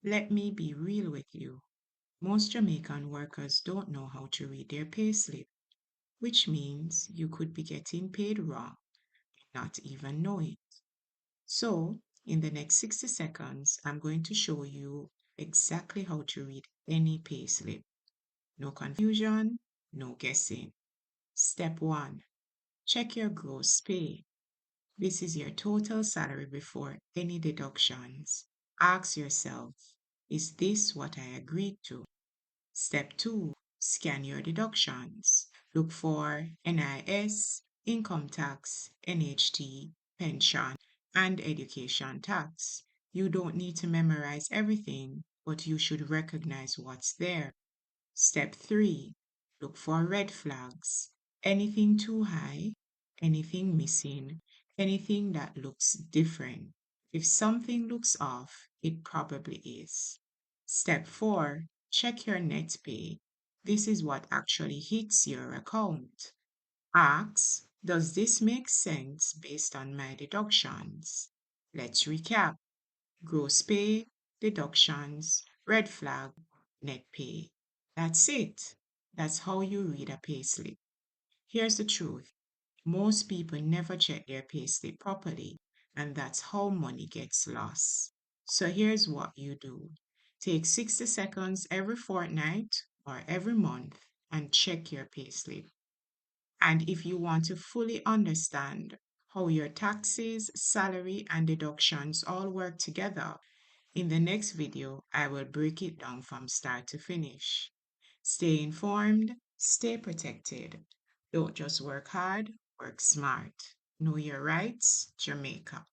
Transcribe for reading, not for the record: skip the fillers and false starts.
Let me be real with you. Most Jamaican workers don't know how to read their payslip, which means you could be getting paid wrong and not even know it. So, in the next 60 seconds, I'm going to show you exactly how to read any payslip. No confusion, no guessing. Step 1. Check your gross pay. This is your total salary before any deductions. Ask yourself, is this what I agreed to? Step 2. Scan your deductions. Look for NIS, income tax, NHT, pension, and education tax. You don't need to memorize everything, but you should recognize what's there. Step 3. Look for red flags. Anything too high, anything missing, anything that looks different. If something looks off, it probably is. Step 4. Check your net pay. This is what actually hits your account. Ask, does this make sense based on my deductions? Let's recap. Gross pay, deductions, red flag, net pay. That's it. That's how you read a payslip. Here's the truth. Most people never check their payslip properly, and that's how money gets lost. So here's what you do. Take 60 seconds every fortnight or every month and check your payslip. And if you want to fully understand how your taxes, salary, and deductions all work together, in the next video, I will break it down from start to finish. Stay informed, stay protected. Don't just work hard, work smart. Know your rights, Jamaica.